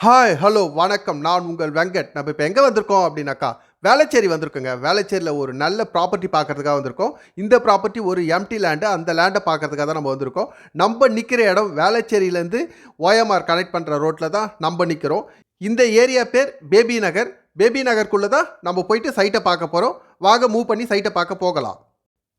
Hi hello வணக்கம். நான் உங்கள் வெங்கட். நம்ம இப்போ எங்கே வந்திருக்கோம் அப்படின்னாக்கா வேளச்சேரி வந்திருக்கோங்க. வேளச்சேரியில் ஒரு நல்ல ப்ராப்பர்ட்டி பார்க்கறதுக்காக வந்திருக்கோம். இந்த ப்ராப்பர்ட்டி ஒரு எம்டி லேண்டு. அந்த லேண்டை பார்க்கறதுக்காக தான் நம்ம வந்திருக்கோம். நம்ம நிற்கிற இடம் வேளச்சேரியிலேருந்து ஓஎம்ஆர் கனெக்ட் பண்ணுற ரோட்டில் தான் நம்ம நிற்கிறோம். இந்த ஏரியா பேர் பேபி நகர். பேபி நகருக்குள்ளே தான் நம்ம போயிட்டு சைட்டை பார்க்க போகிறோம். வாங்க மூவ் பண்ணி சைட்டை பார்க்க போகலாம்.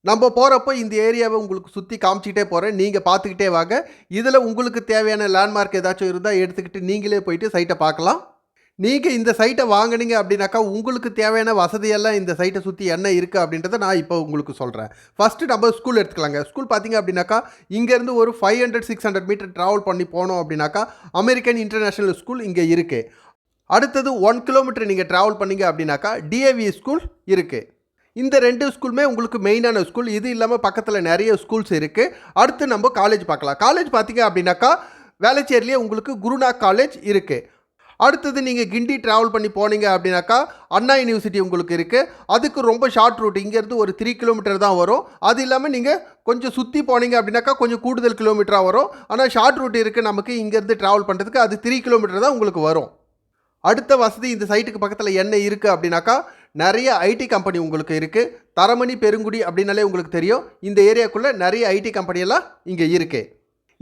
நம்ம போகிறப்போ இந்த ஏரியாவை உங்களுக்கு சுற்றி காமிச்சிக்கிட்டே போகிறேன். நீங்கள் பார்த்துக்கிட்டே வாங்க. இதில் உங்களுக்கு தேவையான லேண்ட்மார்க் ஏதாச்சும் இருந்தால் எடுத்துக்கிட்டு நீங்களே போயிட்டு சைட்டை பார்க்கலாம். நீங்கள் இந்த சைட்டை வாங்கினீங்க அப்படின்னாக்கா உங்களுக்கு தேவையான வசதியெல்லாம் இந்த சைட்டை சுற்றி என்ன இருக்குது அப்படின்றத நான் இப்போ உங்களுக்கு சொல்கிறேன். ஃபஸ்ட்டு நம்ம ஸ்கூல் எடுத்துக்கலாங்க. ஸ்கூல் பார்த்தீங்க அப்படின்னாக்கா இங்கேருந்து ஒரு 500-600 மீட்டர் ட்ராவல் பண்ணி போனோம் அப்படின்னாக்கா அமெரிக்கன் இன்டர்நேஷ்னல் ஸ்கூல் இங்கே இருக்குது. அடுத்தது 1 கிலோமீட்டர் நீங்கள் ட்ராவல் பண்ணிங்க அப்படின்னாக்கா டிஏவி ஸ்கூல் இருக்குது. இந்த 2 ஸ்கூலுமே உங்களுக்கு மெயினான ஸ்கூல். இது இல்லாமல் பக்கத்தில் நிறைய ஸ்கூல்ஸ் இருக்குது. அடுத்து நம்ம காலேஜ் பார்க்கலாம். காலேஜ் பார்த்தீங்க அப்படின்னாக்கா வேளச்சேரியிலே உங்களுக்கு குருநாக் காலேஜ் இருக்குது. அடுத்தது நீங்கள் கிண்டி ட்ராவல் பண்ணி போனீங்க அப்படின்னாக்கா அண்ணா யூனிவர்சிட்டி உங்களுக்கு இருக்குது. அதுக்கு ரொம்ப ஷார்ட் ரூட், இங்கேருந்து ஒரு 3 கிலோமீட்டர் தான் வரும். அது இல்லாமல் நீங்கள் கொஞ்சம் சுற்றி போனீங்க அப்படின்னாக்கா கொஞ்சம் கூடுதல் கிலோமீட்டராக வரும். ஆனால் ஷார்ட் ரூட் இருக்குது நமக்கு இங்கேருந்து ட்ராவல் பண்ணுறதுக்கு. அது 3 கிலோமீட்டர் தான் உங்களுக்கு வரும். அடுத்த வசதி இந்த சைட்டுக்கு பக்கத்தில் என்ன இருக்குது அப்படின்னாக்கா நிறைய ஐடி கம்பெனி உங்களுக்கு இருக்குது. தரமணி பெருங்குடி அப்படின்னாலே உங்களுக்கு தெரியும். இந்த ஏரியாக்குள்ளே நிறைய ஐடி கம்பெனியெல்லாம் இங்கே இருக்குது.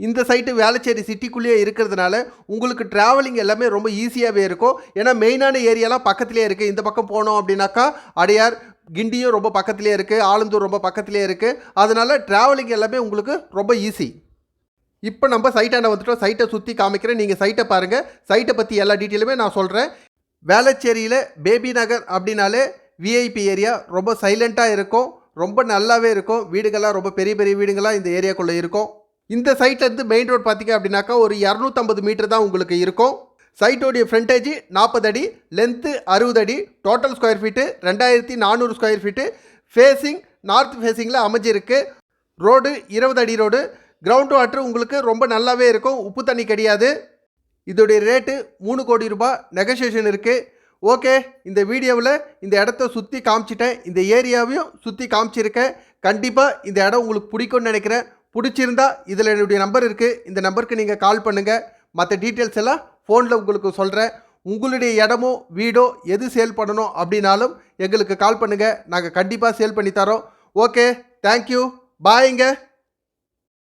இந்த சைட்டு வேளச்சேரி சிட்டிக்குள்ளேயே இருக்கிறதுனால உங்களுக்கு ட்ராவலிங் எல்லாமே ரொம்ப ஈஸியாகவே இருக்கும். ஏன்னா மெயினான ஏரியாலாம் பக்கத்துலேயே இருக்குது. இந்த பக்கம் போனோம் அப்படின்னாக்கா அடையார், கிண்டியும் ரொம்ப பக்கத்துலேயே இருக்குது. ஆலந்தூர் ரொம்ப பக்கத்துலேயே இருக்குது. அதனால் ட்ராவலிங் எல்லாமே உங்களுக்கு ரொம்ப ஈஸி. இப்போ நம்ம சைட்டாண்ட வந்துட்டோம். சைட்டை சுற்றி காமிக்கிறேன். நீங்கள் சைட்டை பாருங்கள். சைட்டை பற்றி எல்லா டீட்டெயிலுமே நான் சொல்கிறேன். வேளச்சேரியில் பேபி நகர் அப்படின்னாலே விஐபி ஏரியா. ரொம்ப சைலண்ட்டாக இருக்கும். ரொம்ப நல்லாவே இருக்கும். வீடுகள்லாம் ரொம்ப பெரிய பெரிய வீடுகள்லாம் இந்த ஏரியாக்குள்ளே இருக்கும். இந்த சைட்லேருந்து மெயின் ரோட் பார்த்திங்க அப்படின்னாக்கா ஒரு 250 மீட்டர் தான் உங்களுக்கு இருக்கும். சைட்டோடைய ஃப்ரண்டேஜ் 40 அடி, லென்த்து 60 அடி, total square feet 2400 square feet. Facing north ஃபேஸிங்கில் அமைஞ்சிருக்கு. ரோடு 20 அடி ரோடு. கிரவுண்ட் வாட்டர் உங்களுக்கு ரொம்ப நல்லாவே இருக்கும். உப்பு தண்ணி கிடையாது. இதோடைய ரேட்டு 3 கோடி ரூபாய். நெகோசியேஷன் இருக்குது. ஓகே, இந்த வீடியோவில் இந்த இடத்த சுற்றி காமிச்சிட்டேன். இந்த ஏரியாவையும் சுற்றி காமிச்சிருக்கேன். கண்டிப்பாக இந்த இடம் உங்களுக்கு பிடிக்கும்னு நினைக்கிறேன். பிடிச்சிருந்தா இதில் என்னுடைய நம்பர் இருக்குது. இந்த நம்பருக்கு நீங்கள் கால் பண்ணுங்கள். மற்ற டீட்டெயில்ஸ் எல்லாம் ஃபோனில் உங்களுக்கு சொல்கிறேன். உங்களுடைய இடமோ வீடோ எது சேல் பண்ணணும் அப்படின்னாலும் எங்களுக்கு கால் பண்ணுங்கள். நாங்கள் கண்டிப்பாக சேல் பண்ணி தரோம். ஓகே, தேங்க்யூ, பாய்ங்க.